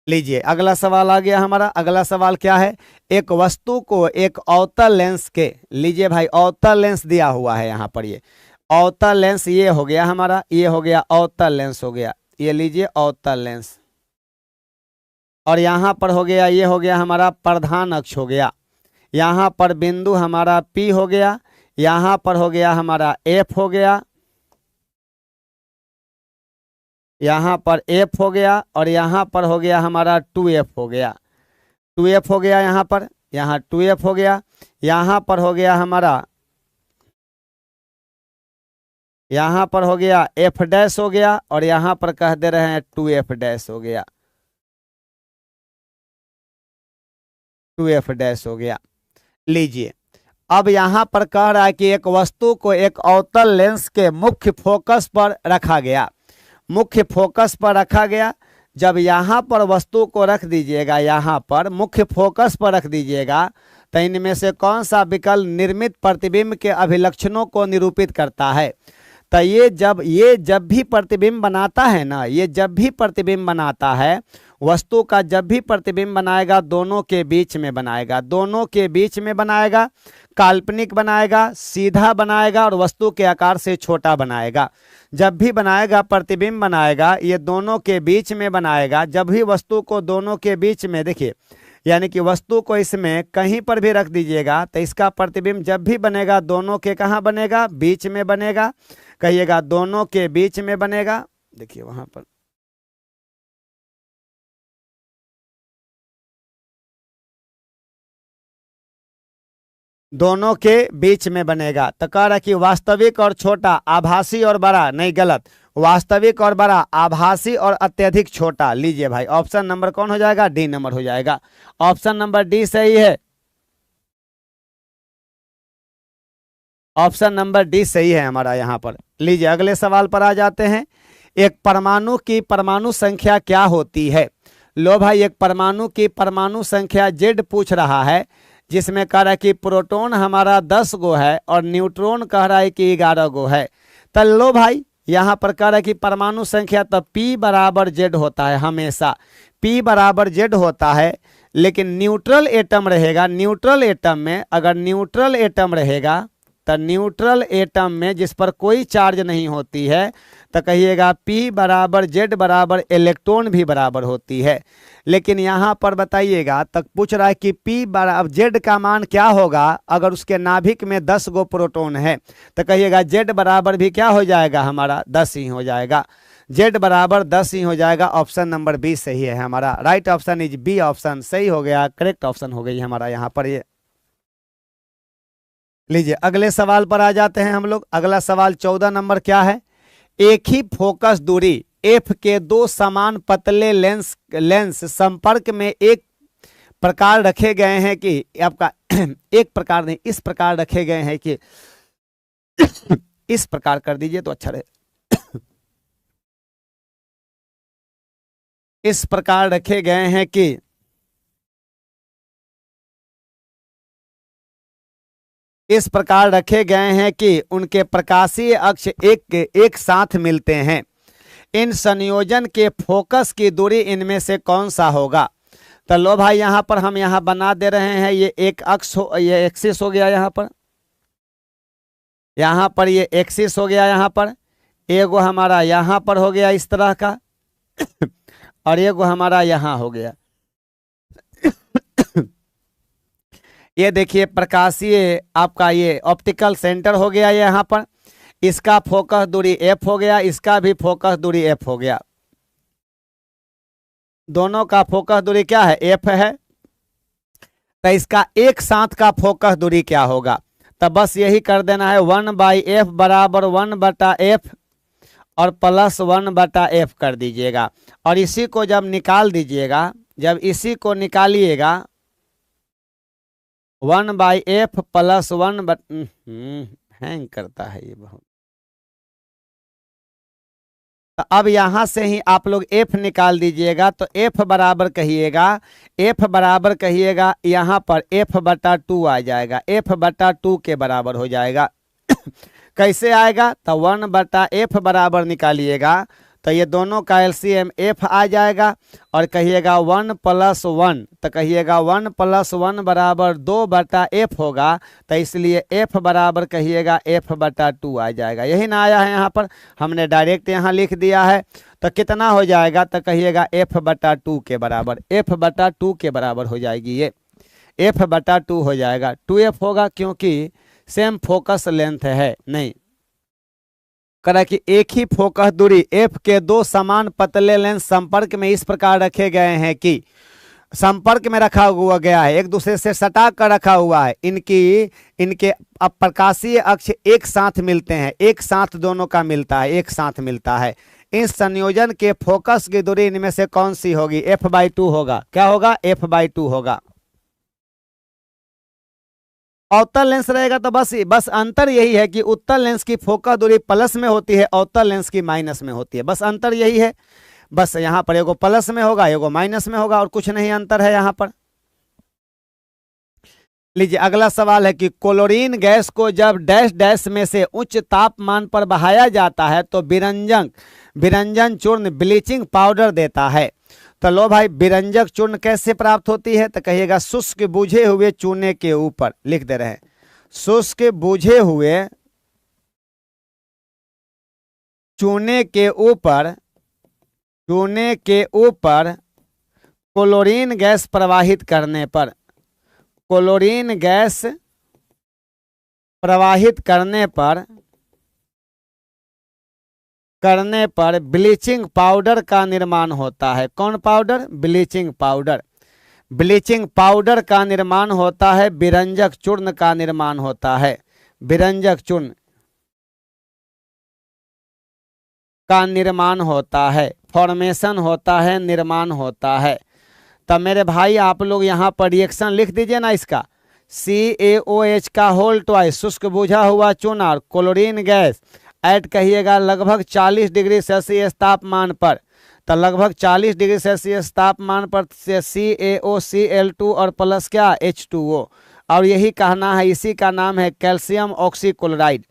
Speaker 1: लीजिए अगला सवाल आ गया हमारा। अगला सवाल क्या है, एक वस्तु को एक अवतल लेंस के, लीजिए भाई अवतल लेंस दिया हुआ है यहाँ पर, ये अवतल लेंस ये हो गया हमारा, ये हो गया अवतल लेंस हो गया, ये लीजिए अवतल लेंस। और यहाँ पर हो गया, ये हो गया हमारा प्रधान अक्ष हो गया। यहाँ पर बिंदु हमारा P हो गया, यहाँ पर हो गया हमारा F हो गया, यहाँ पर F हो गया, और यहाँ पर हो गया हमारा 2F हो गया, 2F हो गया यहाँ पर, यहाँ 2F हो गया। यहाँ पर हो गया हमारा, यहाँ पर हो गया F डैश हो गया, और यहाँ पर कह दे रहे हैं 2F डैश हो गया, 2F डैश हो गया। लीजिए अब यहाँ पर कह रहा है कि एक वस्तु को एक अवतल लेंस के मुख्य फोकस पर रखा गया, मुख्य फोकस पर रखा गया। जब यहाँ पर वस्तु को रख दीजिएगा, यहाँ पर मुख्य फोकस पर रख दीजिएगा, तो इनमें से कौन सा विकल्प निर्मित प्रतिबिंब के अभिलक्षणों को निरूपित करता है। तो ये जब भी प्रतिबिंब बनाता है ना, ये जब भी प्रतिबिंब बनाता है, वस्तु का जब भी प्रतिबिंब बनाएगा दोनों के बीच में बनाएगा, दोनों के बीच में बनाएगा, काल्पनिक बनाएगा, सीधा बनाएगा, और वस्तु के आकार से छोटा बनाएगा। जब भी बनाएगा प्रतिबिंब बनाएगा, ये दोनों के बीच में बनाएगा। जब भी वस्तु को दोनों के बीच में, देखिए यानी कि वस्तु को इसमें कहीं पर भी रख दीजिएगा तो इसका प्रतिबिंब जब भी बनेगा दोनों के कहाँ बनेगा, बीच में बनेगा। कहिएगा दोनों के बीच में बनेगा, देखिए वहां पर दोनों के बीच में बनेगा। तो कह रहा कि वास्तविक और छोटा, आभासी और बड़ा, नहीं गलत, वास्तविक और बड़ा, आभासी और अत्यधिक छोटा। लीजिए भाई ऑप्शन नंबर कौन हो जाएगा, डी नंबर हो जाएगा। ऑप्शन नंबर डी सही है, ऑप्शन नंबर डी सही है हमारा यहाँ पर। लीजिए अगले सवाल पर आ जाते हैं। एक परमाणु की परमाणु संख्या क्या होती है। लो भाई एक परमाणु की परमाणु संख्या जेड पूछ रहा है, जिसमें कह रहा है कि प्रोटॉन हमारा 10 गो है और न्यूट्रॉन कह रहा है कि 11 गो है। तो लो भाई यहाँ पर कह रहा है कि परमाणु संख्या, तो P बराबर जेड होता है हमेशा, P बराबर जेड होता है। लेकिन न्यूट्रल एटम रहेगा, न्यूट्रल एटम में अगर न्यूट्रल एटम रहेगा तो न्यूट्रल एटम में जिस पर कोई चार्ज नहीं होती है तो कहिएगा P बराबर जेड बराबर इलेक्ट्रॉन भी बराबर होती है। लेकिन यहाँ पर बताइएगा तक पूछ रहा है कि P बराबर जेड का मान क्या होगा अगर उसके नाभिक में 10 गो प्रोटॉन है, तो कहिएगा जेड बराबर भी क्या हो जाएगा हमारा 10 ही हो जाएगा, जेड बराबर 10 ही हो जाएगा। ऑप्शन नंबर बी सही है हमारा, right option is B option सही हो गया, करेक्ट ऑप्शन हो गई हमारा यहाँ पर ये। लीजिए अगले सवाल पर आ जाते हैं हम लोग। अगला सवाल 14 नंबर क्या है। एक ही फोकस दूरी एफ के दो समान पतले लेंस संपर्क में एक प्रकार रखे गए हैं कि आपका एक प्रकार नहीं, इस प्रकार रखे गए हैं कि इस प्रकार कर दीजिए तो अच्छा रहे। इस प्रकार रखे गए हैं कि इस प्रकार रखे गए हैं कि उनके प्रकाशीय अक्ष एक साथ मिलते हैं। इन संयोजन के फोकस की दूरी इनमें से कौन सा होगा। तो लो भाई यहाँ पर हम यहाँ बना दे रहे हैं, ये एक अक्ष हो, ये एक्सिस हो गया यहाँ पर ये एक्सिस हो गया, यहाँ पर एगो हमारा यहाँ पर हो गया इस तरह का और एगो हमारा यहाँ हो गया। ये देखिए प्रकाशीय आपका ये ऑप्टिकल सेंटर हो गया यहाँ पर, इसका फोकस दूरी एफ हो गया, इसका भी फोकस दूरी एफ हो गया, दोनों का फोकस दूरी क्या है एफ है। तो इसका एक साथ का फोकस दूरी क्या होगा, तो बस यही कर देना है 1/f बराबर 1/f और प्लस 1/f कर दीजिएगा। और इसी को जब निकाल दीजिएगा, जब इसी को निकालिएगा 1/f प्लस 1 हैंग करता है ये बहुत। तो अब यहां से ही आप लोग f निकाल दीजिएगा, तो f बराबर कहिएगा, f बराबर कहिएगा यहाँ पर f/2 आ जाएगा, f/2 के बराबर हो जाएगा। कैसे आएगा, तो 1/f बराबर निकालिएगा तो ये दोनों का एलसीएम f आ जाएगा और कहिएगा 1 + 1, तो कहिएगा 1 + 1 बराबर 2/f होगा, तो इसलिए f बराबर कहिएगा f/2 आ जाएगा। यही ना आया है यहाँ पर, हमने डायरेक्ट यहाँ लिख दिया है। तो कितना हो जाएगा, तो कहिएगा f/2 के बराबर, f/2 के बराबर हो जाएगी, ये f/2 हो जाएगा। 2f होगा क्योंकि सेम फोकस लेंथ है, नहीं करा कि एक ही फोकस दूरी f के दो समान पतले लेंस संपर्क में इस प्रकार रखे गए हैं कि संपर्क में रखा हुआ गया है, एक दूसरे से सटा कर रखा हुआ है, इनके प्रकाशीय अक्ष एक साथ मिलते हैं, एक साथ दोनों का मिलता है, एक साथ मिलता है। इस संयोजन के फोकस की दूरी इनमें से कौन सी होगी, f/2 होगा। क्या होगा, f/2 होगा। अवतल लेंस रहेगा तो बस अंतर यही है कि उत्तल लेंस की फोकस दूरी प्लस में होती है, अवतल लेंस की माइनस में होती है, बस अंतर यही है। बस यहाँ पर एगो प्लस में होगा, एगो माइनस में होगा, और कुछ नहीं अंतर है यहाँ पर। लीजिए अगला सवाल है कि क्लोरीन गैस को जब डैश डैश में से उच्च तापमान पर बहाया जाता है तो विरंजन चूर्ण ब्लीचिंग पाउडर देता है। तो लो भाई विरंजक चूर्ण कैसे प्राप्त होती है, तो कहिएगा शुष्क बुझे हुए चूने के ऊपर, लिख दे रहे हैं शुष्क बुझे हुए चूने के ऊपर क्लोरीन गैस प्रवाहित करने पर, क्लोरीन गैस प्रवाहित करने पर करने पर ब्लीचिंग पाउडर का निर्माण होता है। कौन powder? Bleaching powder. Bleaching powder का निर्माण होता है, विरंजक चूर्ण का निर्माण होता है, विरंजक चूर्ण का निर्माण होता है, फॉर्मेशन होता है, निर्माण होता है। तब मेरे भाई आप लोग यहाँ पर रिएक्शन लिख दीजिए ना इसका। CaOH का होल ट्वाइस शुष्क बुझा हुआ चूना और क्लोरीन गैस ऐड कहिएगा लगभग 40 डिग्री सेल्सियस तापमान पर। तो लगभग 40 डिग्री सेल्सियस तापमान पर CaOCl2 और प्लस क्या H2O, और यही कहना है, इसी का नाम है कैल्शियम ऑक्सीक्लोराइड।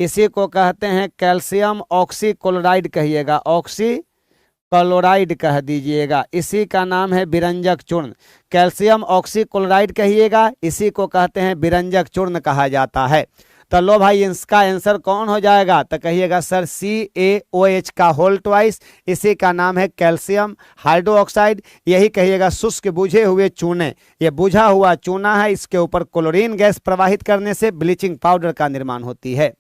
Speaker 1: इसी को कहते हैं कैल्शियम ऑक्सीक्लोराइड कहिएगा, ऑक्सीक्लोराइड कह दीजिएगा। इसी का नाम है विरंजक चूर्ण, कैल्शियम ऑक्सीक्लोराइड कहिएगा, इसी को कहते हैं विरंजक चूर्ण कहा जाता है। तो लो भाई इसका आंसर कौन हो जाएगा? तो कहिएगा सर CaOH का होल ट्वाइस, इसी का नाम है कैल्शियम हाइड्रोक्साइड। यही कहिएगा शुष्क बुझे हुए चूने, ये बुझा हुआ चूना है, इसके ऊपर क्लोरीन गैस प्रवाहित करने से ब्लीचिंग पाउडर का निर्माण होती है।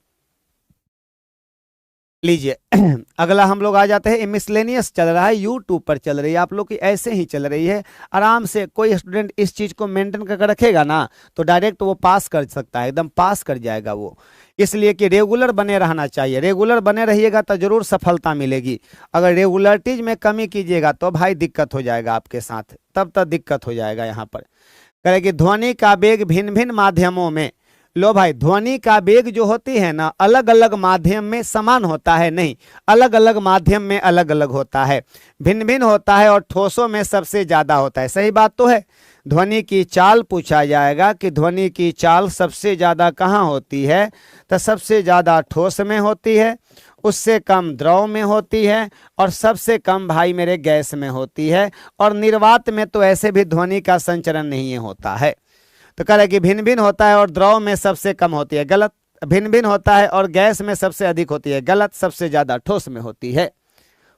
Speaker 1: लीजिए अगला हम लोग आ जाते हैं। मिसलेनियस चल रहा है, यूट्यूब पर चल रही है, आप लोग की ऐसे ही चल रही है। आराम से कोई स्टूडेंट इस चीज को मेंटेन करके रखेगा ना तो डायरेक्ट वो पास कर सकता है, एकदम पास कर जाएगा वो। इसलिए कि रेगुलर बने रहना चाहिए, रेगुलर बने रहिएगा तो जरूर सफलता मिलेगी। अगर रेगुलरिटीज में कमी कीजिएगा तो भाई दिक्कत हो जाएगा आपके साथ, तब तक दिक्कत हो जाएगा। यहाँ पर करेगी ध्वनि का वेग भिन्न भिन्न माध्यमों में। लो भाई ध्वनि का वेग जो होती है ना अलग अलग माध्यम में समान होता है नहीं, अलग अलग माध्यम में अलग अलग होता है, भिन्न भिन्न होता है, और ठोसों में सबसे ज्यादा होता है। सही बात तो है। ध्वनि की चाल पूछा जाएगा कि ध्वनि की चाल सबसे ज्यादा कहाँ होती है, तो सबसे ज्यादा ठोस में होती है, उससे कम द्रव में होती है, और सबसे कम भाई मेरे गैस में होती है, और निर्वात में तो ऐसे भी ध्वनि का संचरण नहीं होता है। तो कह रहे कि भिन्न भिन्न होता है और द्रव में सबसे कम होती है, गलत। भिन्न भिन्न होता है और गैस में सबसे अधिक होती है, गलत। सबसे ज्यादा ठोस में होती है।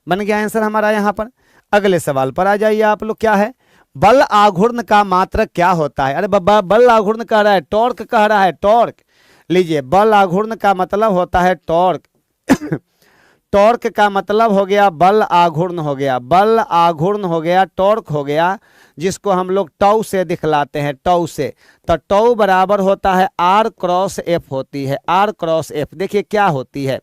Speaker 1: बन गया आंसर हमारा यहाँ पर। अगले सवाल पर आ जाइए आप लोग। क्या है? बल आघूर्ण का मात्रक क्या होता है? अरे बाबा बल आघूर्ण कह रहा है, टॉर्क कह रहा है, टॉर्क। लीजिए बल आघूर्ण का मतलब होता है टॉर्क। टॉर्क का मतलब हो गया बल आघूर्ण हो गया, बल आघूर्ण हो गया, टॉर्क हो गया, जिसको हम लोग टौ से दिखलाते हैं, टौ से। तो टौ बराबर होता है R क्रॉस F होती है, R क्रॉस F। देखिए क्या होती है,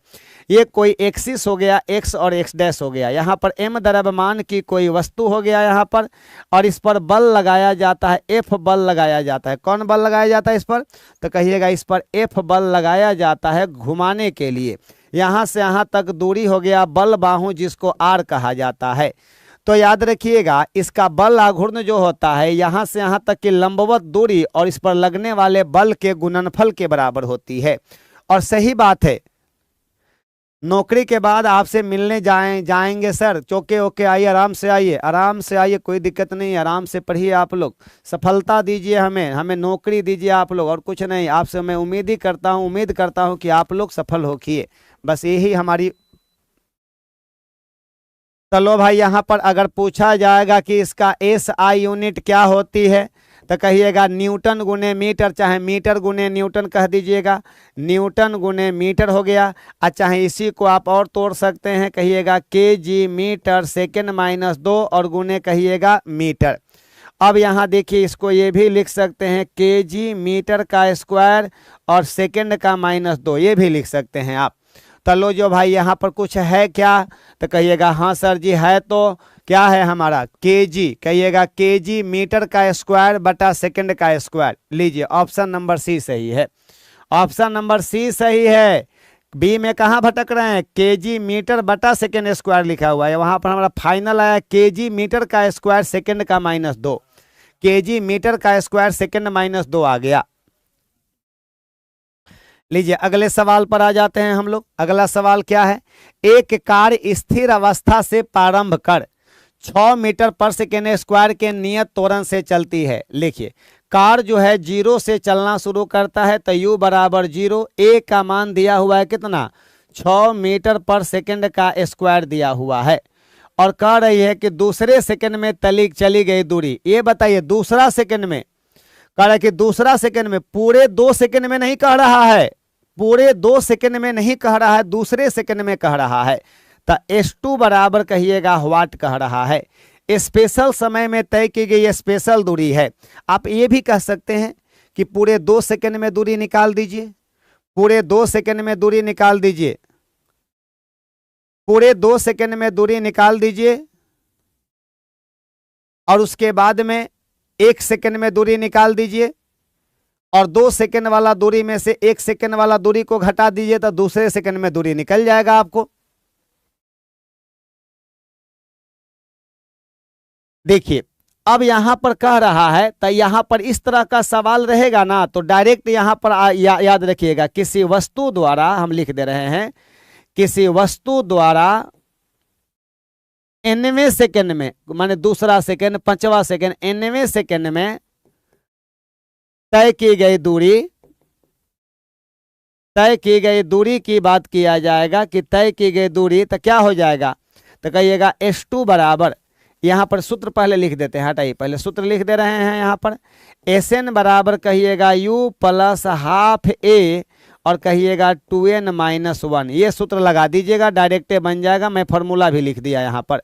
Speaker 1: ये कोई एक्सिस हो गया, x और x डैश हो गया, यहाँ पर m द्रव्यमान की कोई वस्तु हो गया यहाँ पर, और इस पर बल लगाया जाता है, F बल लगाया जाता है। कौन बल लगाया जाता है इस पर? तो कहिएगा इस पर F बल लगाया जाता है घुमाने के लिए। यहाँ से यहाँ तक दूरी हो गया बल बाहु, जिसको R कहा जाता है। तो याद रखिएगा इसका बल आघूर्ण जो होता है यहाँ से यहाँ तक की लंबवत दूरी और इस पर लगने वाले बल के गुणनफल के बराबर होती है। और सही बात है, नौकरी के बाद आपसे मिलने जाएंगे सर, चौके ओके आइए, आराम से आइए, आराम से आइए, कोई दिक्कत नहीं, आराम से पढ़िए आप लोग, सफलता दीजिए हमें नौकरी दीजिए आप लोग, और कुछ नहीं। आपसे मैं उम्मीद करता हूँ कि आप लोग सफल होखिए, बस यही हमारी। चलो भाई यहाँ पर अगर पूछा जाएगा कि इसका SI यूनिट क्या होती है तो कहिएगा न्यूटन गुने मीटर, चाहे मीटर गुने न्यूटन कह दीजिएगा, न्यूटन गुने मीटर हो गया। चाहे इसी को आप और तोड़ सकते हैं, कहिएगा kg मीटर सेकेंड माइनस 2 और गुने कहिएगा मीटर। अब यहाँ देखिए इसको ये भी लिख सकते हैं kg मीटर का स्क्वायर और सेकेंड का माइनस 2, ये भी लिख सकते हैं आप। तो लो जो भाई यहाँ पर कुछ है क्या तो कहिएगा हाँ सर जी है। तो क्या है हमारा kg, कहिएगा kg मीटर का स्क्वायर बटा सेकंड का स्क्वायर। लीजिए ऑप्शन नंबर सी सही है, ऑप्शन नंबर सी सही है। बी में कहाँ भटक रहे हैं? kg मीटर बटा सेकंड स्क्वायर लिखा हुआ है, वहां पर हमारा फाइनल आया kg मीटर का स्क्वायर सेकंड का माइनस 2, kg मीटर का स्क्वायर सेकंड माइनस 2 आ गया। लीजिए अगले सवाल पर आ जाते हैं हम लोग। अगला सवाल क्या है? एक कार स्थिर अवस्था से प्रारंभ कर 6 मीटर पर सेकेंड स्क्वायर के नियत त्वरण से चलती है। लिखिए कार जो है 0 से चलना शुरू करता है तो u बराबर 0, a का मान दिया हुआ है कितना? 6 मीटर पर सेकेंड का स्क्वायर दिया हुआ है, और कह रही है कि दूसरे सेकेंड में चली गई दूरी। ये बताइए दूसरा सेकेंड में कह रहा है कि दूसरा सेकेंड में, पूरे 2 सेकेंड में नहीं कह रहा है, पूरे 2 सेकेंड में नहीं कह रहा है, दूसरे सेकेंड में कह रहा है। तो S2 बराबर कहिएगा व्हाट कह रहा है, स्पेशल समय में तय की गई स्पेशल दूरी है। आप ये भी कह सकते हैं कि पूरे 2 सेकंड में दूरी निकाल दीजिए, पूरे 2 सेकंड में दूरी निकाल दीजिए, पूरे 2 सेकंड में दूरी निकाल दीजिए, और उसके बाद में 1 सेकंड में दूरी निकाल दीजिए, और 2 सेकंड वाला दूरी में से 1 सेकंड वाला दूरी को घटा दीजिए तो दूसरे सेकंड में दूरी निकल जाएगा आपको। देखिए अब यहां पर कह रहा है, तो यहां पर इस तरह का सवाल रहेगा ना, तो डायरेक्ट यहां पर याद रखिएगा, किसी वस्तु द्वारा, हम लिख दे रहे हैं, किसी वस्तु द्वारा nवें सेकंड में, माने दूसरा सेकंड, 5वां सेकंड, nवें सेकंड में तय की गई दूरी की बात किया जाएगा कि तय की गई दूरी, तो क्या हो जाएगा, तो कहिएगा S2 बराबर, यहां पर सूत्र पहले लिख देते हैं, हटाइए पहले सूत्र लिख दे रहे हैं यहां पर, Sn बराबर कहिएगा U प्लस हाफ A और कहिएगा 2n-1, ये सूत्र लगा दीजिएगा, डायरेक्ट बन जाएगा। मैं फॉर्मूला भी लिख दिया यहाँ पर,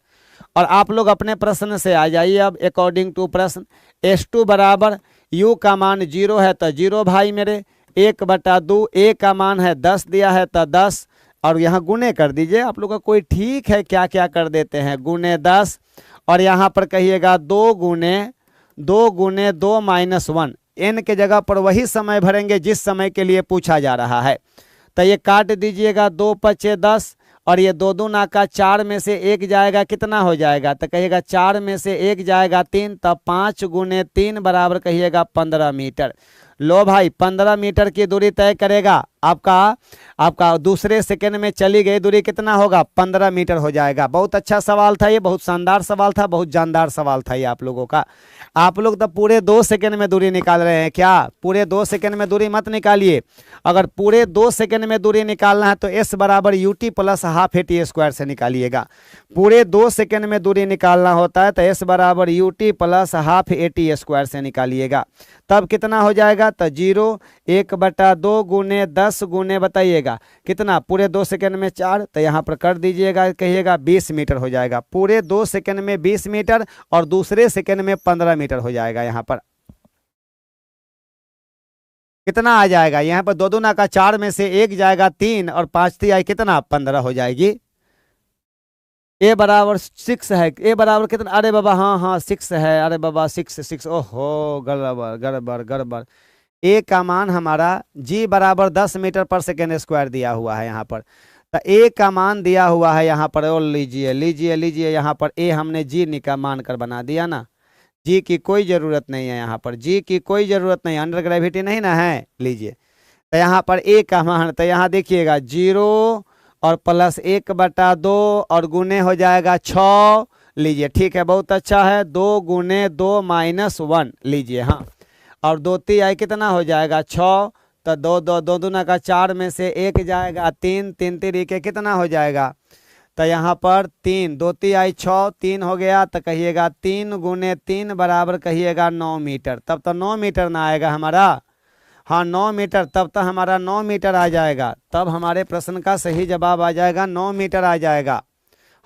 Speaker 1: और आप लोग अपने प्रश्न से आ जाइए अब अकॉर्डिंग टू प्रश्न। S2 बराबर U का मान 0 है तो 0 भाई मेरे, 1/2, A का मान है 10 दिया है तो 10, और यहाँ गुने कर दीजिए आप लोग का, कोई ठीक है क्या क्या कर देते हैं, गुने 10, और यहाँ पर कहिएगा 2 गुने 2 माइनस 1, n के जगह पर वही समय भरेंगे जिस समय के लिए पूछा जा रहा है। तो ये काट दीजिएगा, 2 × 10, और ये 2 दूना का 4 में से 1 जाएगा, कितना हो जाएगा, तो कहिएगा 4 में से 1 जाएगा 3, तब 5 × 3 बराबर कहिएगा 15 मीटर। लो भाई 15 मीटर की दूरी तय करेगा, आपका दूसरे सेकंड में चली गई दूरी कितना होगा, 15 मीटर हो जाएगा। बहुत अच्छा सवाल था ये, बहुत शानदार सवाल था, बहुत जानदार सवाल था ये आप लोगों का। आप लोग तो पूरे 2 सेकंड में दूरी निकाल रहे हैं क्या, पूरे 2 सेकंड में दूरी मत निकालिए। अगर पूरे 2 सेकंड में दूरी निकालना है तो S बराबर UT plus half AT square से निकालिएगा। पूरे 2 सेकंड में दूरी निकालना होता है तो S बराबर UT plus half AT square से निकालिएगा, तब कितना हो जाएगा, तो 0, 1/2 गुने 10 गुने बताइएगा कितना, पूरे 2 सेकंड में 4, तो यहाँ पर कर दीजिएगा, कहिएगा 20 मीटर हो जाएगा। पूरे 2 सेकंड में 20 मीटर और दूसरे सेकंड में 15 मीटर हो जाएगा। यहाँ पर कितना आ जाएगा, यहाँ पर 2 दूना का 4 में से 1 जाएगा 3, और 5 3 कितना, 15 हो जाएगी। A बराबर 6 है, A बराबर कितना, अरे बाबा हाँ 6 है, अरे बाबा 6, ओहो गड़बड़। A का मान हमारा G बराबर 10 मीटर पर सेकेंड स्क्वायर दिया हुआ है यहाँ पर, तो A का मान दिया हुआ है यहाँ पर, और लीजिए यहाँ पर A हमने G का मान कर बना दिया ना, G की कोई ज़रूरत नहीं है यहाँ पर, G की कोई ज़रूरत नहीं, अंडर ग्रेविटी नहीं ना है। लीजिए तो यहाँ पर A का मान, तो यहाँ देखिएगा 0 और प्लस 1/2 और गुने हो जाएगा 6। लीजिए ठीक है, बहुत अच्छा है, 2 गुने 2 माइनस 1, लीजिए हाँ, और 2 3 कितना हो जाएगा 6, तो 2 दूना का 4 में से 1 जाएगा 3, 3 3 कितना हो जाएगा, तो यहाँ पर 3, 2 3 6, 3 हो गया, तो कहिएगा 3 गुने 3 बराबर कहिएगा 9 मीटर, तब तो 9 मीटर ना आएगा हमारा, हाँ 9 मीटर, तब तो हमारा 9 मीटर आ जाएगा, तब हमारे प्रश्न का सही जवाब आ जाएगा 9 मीटर आ जाएगा।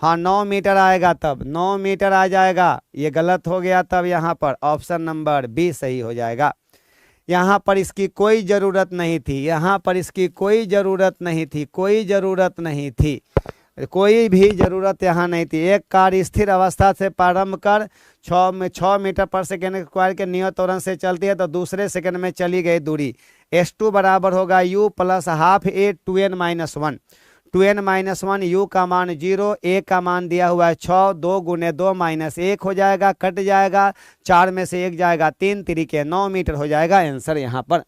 Speaker 1: हाँ 9 मीटर आएगा, तब 9 मीटर आ जाएगा। ये गलत हो गया, तब यहाँ पर ऑप्शन नंबर बी सही हो जाएगा। यहाँ पर इसकी कोई ज़रूरत नहीं थी, यहाँ पर इसकी कोई ज़रूरत नहीं थी, कोई ज़रूरत नहीं थी, कोई भी ज़रूरत यहाँ नहीं थी। एक कार स्थिर अवस्था से प्रारंभ कर 6 मीटर पर सेकेंड स्क्वायर के नियत त्वरण से चलती है तो दूसरे सेकंड में चली गई दूरी S2 बराबर होगा U plus half A 2n-1, 2n-1, U का मान 0, A का मान दिया हुआ है 6, 2 गुने 2 माइनस 1 हो जाएगा, कट जाएगा, 4 में से 1 जाएगा 3 3 9 मीटर हो जाएगा आंसर यहाँ पर।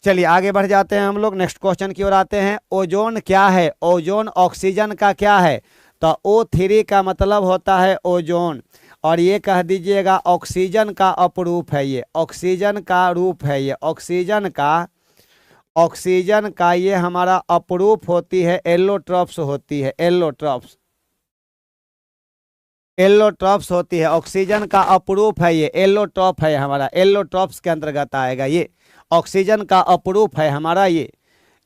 Speaker 1: चलिए आगे बढ़ जाते हैं हम लोग, नेक्स्ट क्वेश्चन की ओर आते हैं। ओजोन क्या है, ओजोन ऑक्सीजन का क्या है, तो O3 का मतलब होता है ओजोन, और ये कह दीजिएगा ऑक्सीजन का अपरूप है, ये ऑक्सीजन का रूप है, ये ऑक्सीजन का ये हमारा अपरूप होती है, एलोट्रॉप्स होती है, एलोट्रॉप्स होती है, ऑक्सीजन का अपरूप है, ये एलोट्रॉप है हमारा, एलोट्रॉप्स के अंतर्गत आएगा, ये ऑक्सीजन का अपरूप है हमारा, ये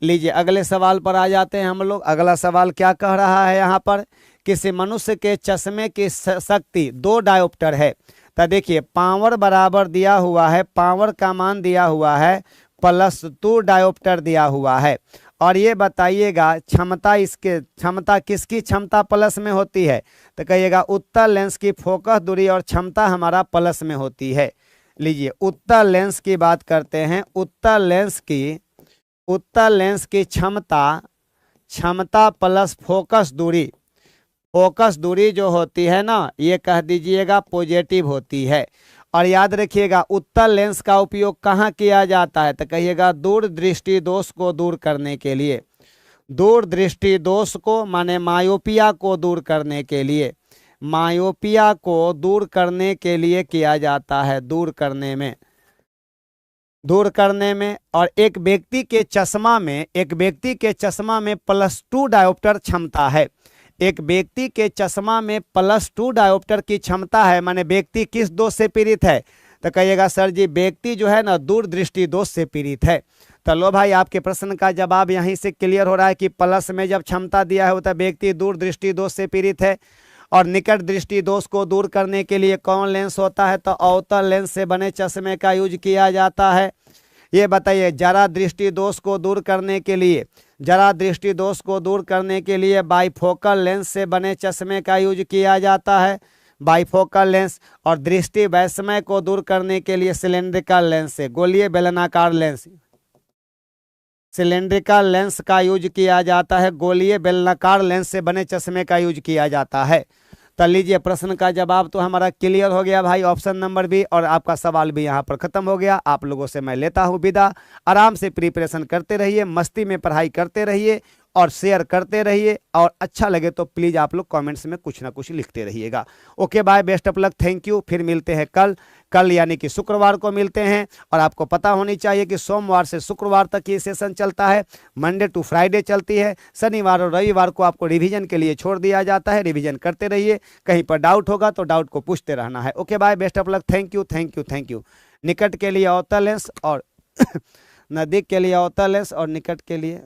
Speaker 1: लीजिए अगले सवाल पर आ जाते हैं हम लोग। अगला सवाल क्या कह रहा है यहाँ पर, किसी मनुष्य के चश्मे की शक्ति 2 डायोप्टर है। तो देखिए पावर बराबर दिया हुआ है, पावर का मान दिया हुआ है +2 डायोप्टर दिया हुआ है। और ये बताइएगा क्षमता, इसके क्षमता किसकी क्षमता प्लस में होती है, तो कहिएगा उत्तल लेंस की फोकस दूरी और क्षमता हमारा प्लस में होती है। लीजिए उत्तल लेंस की बात करते हैं। उत्तल लेंस की क्षमता प्लस फोकस दूरी, फोकस दूरी जो होती है ना, ये कह दीजिएगा पॉजिटिव होती है। और याद रखिएगा उत्तल लेंस का उपयोग कहाँ किया जाता है, तो कहिएगा दूर दृष्टि दोष को दूर करने के लिए। दूर दृष्टि दोष को माने मायोपिया को दूर करने के लिए, मायोपिया को दूर करने के लिए किया जाता है, दूर करने में। और एक व्यक्ति के चश्मा में +2 डायोप्टर क्षमता है। एक व्यक्ति के चश्मा में +2 डायोप्टर की क्षमता है, माने व्यक्ति किस दोष से पीड़ित है, तो कहिएगा सर जी व्यक्ति जो है ना दूर दृष्टि दोष से पीड़ित है। तो लो भाई आपके प्रश्न का जवाब यहीं से क्लियर हो रहा है कि प्लस में जब क्षमता दिया है तो व्यक्ति दूर दृष्टि दोष से पीड़ित है। और निकट दृष्टि दोष को दूर करने के लिए कौन लेंस होता है, तो अवतल लेंस से बने चश्मे का यूज किया जाता है। ये बताइए जरा दृष्टि दोष को दूर करने के लिए बाइफोकल लेंस से बने चश्मे का यूज किया जाता है, बाइफोकल लेंस। और दृष्टि वैषम्य को दूर करने के लिए सिलेंड्रिकल लेंस से, गोलीय बेलनाकार लेंस, सिलेंड्रिकल लेंस का यूज किया जाता है, गोलीय बेलनाकार लेंस से बने चश्मे का यूज किया जाता है। तो लीजिए प्रश्न का जवाब तो हमारा क्लियर हो गया भाई, ऑप्शन नंबर बी। और आपका सवाल भी यहाँ पर खत्म हो गया। आप लोगों से मैं लेता हूँ विदा। आराम से प्रिपरेशन करते रहिए, मस्ती में पढ़ाई करते रहिए और शेयर करते रहिए। और अच्छा लगे तो प्लीज़ आप लोग कमेंट्स में कुछ ना कुछ लिखते रहिएगा। Okay bye, best of luck, thank you. फिर मिलते हैं कल यानी कि शुक्रवार को मिलते हैं। और आपको पता होनी चाहिए कि सोमवार से शुक्रवार तक ये सेशन चलता है, मंडे टू फ्राइडे चलती है। शनिवार और रविवार को आपको रिवीजन के लिए छोड़ दिया जाता है, रिवीजन करते रहिए। कहीं पर डाउट होगा तो डाउट को पूछते रहना है। Okay bye, best of luck, thank you. निकट के लिए अवतल लेंस और नज़दीक के लिए अवतल लेंस और निकट के लिए